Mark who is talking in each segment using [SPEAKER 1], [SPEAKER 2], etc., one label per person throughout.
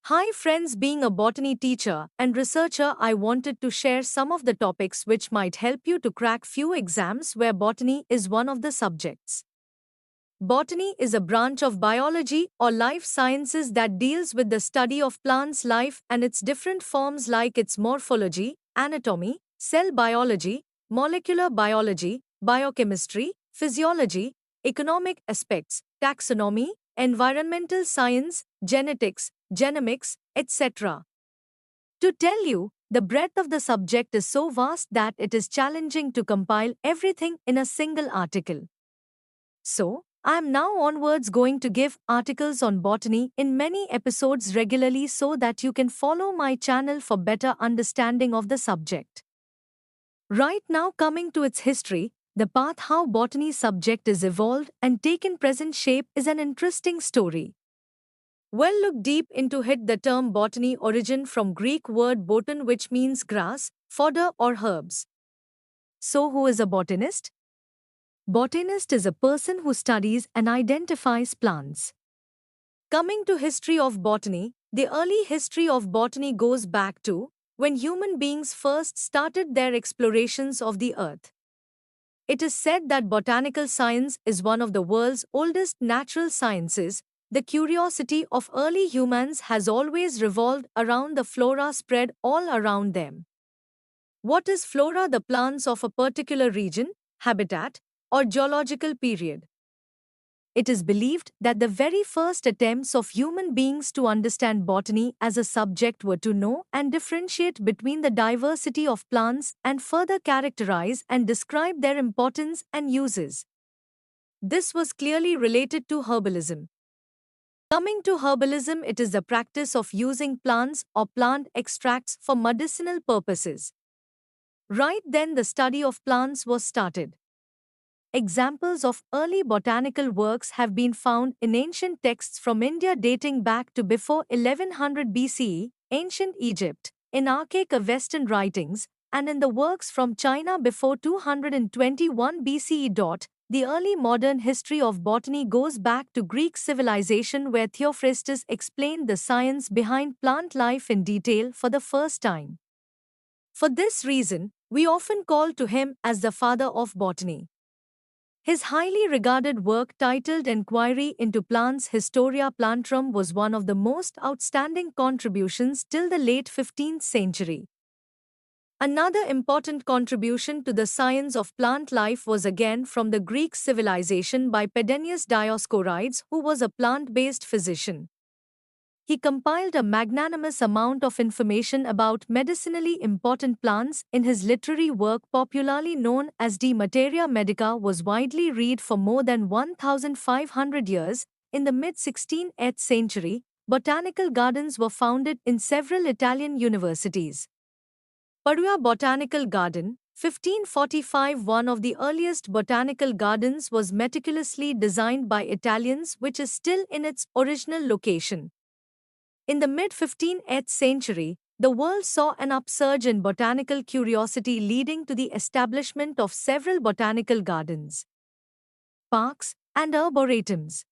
[SPEAKER 1] Hi friends, being a botany teacher and researcher, I wanted to share some of the topics which might help you to crack few exams where botany is one of the subjects. Botany is a branch of biology or life sciences that deals with the study of plants' life and its different forms like its morphology, anatomy, cell biology, molecular biology, biochemistry, physiology, economic aspects, taxonomy, environmental science, genetics, genomics, etc. To tell you, the breadth of the subject is so vast that it is challenging to compile everything in a single article. So, I am now onwards going to give articles on botany in many episodes regularly so that you can follow my channel for better understanding of the subject. Right now, coming to its history, the path how botany subject is evolved and taken present shape is an interesting story. Well, look deep into it. The term botany origin from Greek word botan, which means grass, fodder or herbs. So who is a botanist? Botanist is a person who studies and identifies plants. Coming to history of botany, the early history of botany goes back to when human beings first started their explorations of the earth. It is said that botanical science is one of the world's oldest natural sciences. The curiosity of early humans has always revolved around the flora spread all around them. What is flora? The plants of a particular region, habitat, or geological period. It is believed that the very first attempts of human beings to understand botany as a subject were to know and differentiate between the diversity of plants and further characterize and describe their importance and uses. This was clearly related to herbalism. Coming to herbalism, it is the practice of using plants or plant extracts for medicinal purposes. Right then, the study of plants was started. Examples of early botanical works have been found in ancient texts from India dating back to before 1100 BCE, ancient Egypt, in archaic Western writings, and in the works from China before 221 BCE. The early modern history of botany goes back to Greek civilization where Theophrastus explained the science behind plant life in detail for the first time. For this reason, we often call to him as the father of botany. His highly regarded work titled Enquiry into Plants Historia Plantarum was one of the most outstanding contributions till the late 15th century. Another important contribution to the science of plant life was again from the Greek civilization by Pedanius Dioscorides, who was a plant-based physician. He compiled a magnanimous amount of information about medicinally important plants in his literary work popularly known as De Materia Medica was widely read for more than 1,500 years. In the mid-16th century, botanical gardens were founded in several Italian universities. Padua Botanical Garden, 1545. One of the earliest botanical gardens was meticulously designed by Italians which is still in its original location. In the mid-15th century, the world saw an upsurge in botanical curiosity leading to the establishment of several botanical gardens, parks, and arboretums.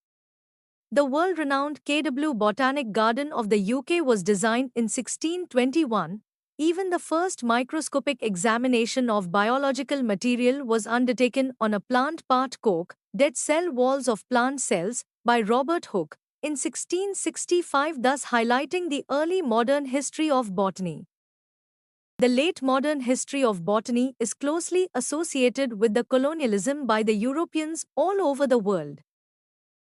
[SPEAKER 1] The world-renowned KW Botanic Garden of the UK was designed in 1621. Even the first microscopic examination of biological material was undertaken on a plant part cork, dead cell walls of plant cells, by Robert Hooke in 1665, thus highlighting the early modern history of botany. The late modern history of botany is closely associated with the colonialism by the Europeans all over the world.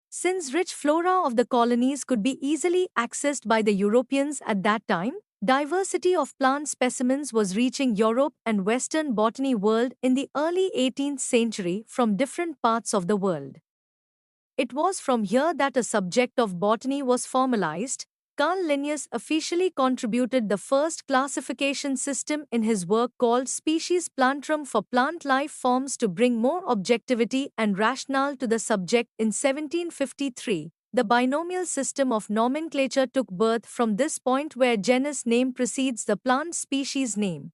[SPEAKER 1] Since rich flora of the colonies could be easily accessed by the Europeans at that time, diversity of plant specimens was reaching Europe and Western botany world in the early 18th century from different parts of the world. It was from here that a subject of botany was formalized. Carl Linnaeus officially contributed the first classification system in his work called Species Plantarum for plant life forms to bring more objectivity and rationale to the subject in 1753. The binomial system of nomenclature took birth from this point where genus name precedes the plant species name.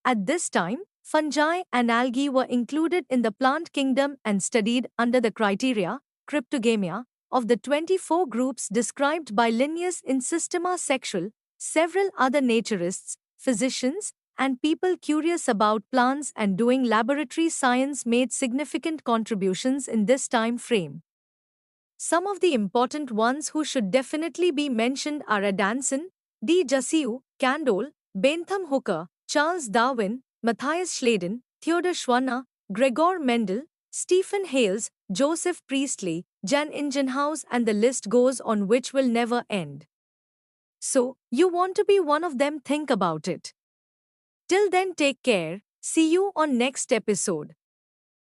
[SPEAKER 1] At this time, fungi and algae were included in the plant kingdom and studied under the criteria cryptogamia, of the 24 groups described by Linnaeus in Systema Sexual, several other naturists, physicians, and people curious about plants and doing laboratory science made significant contributions in this time frame. Some of the important ones who should definitely be mentioned are Adanson, D. Jussieu, Candolle, Bentham Hooker, Charles Darwin, Matthias Schleiden, Theodor Schwanner, Gregor Mendel, Stephen Hales, Joseph Priestley, Jan Ingenhousz, and the list goes on, which will never end. So, you want to be one of them? Think about it. Till then, take care. See you on next episode.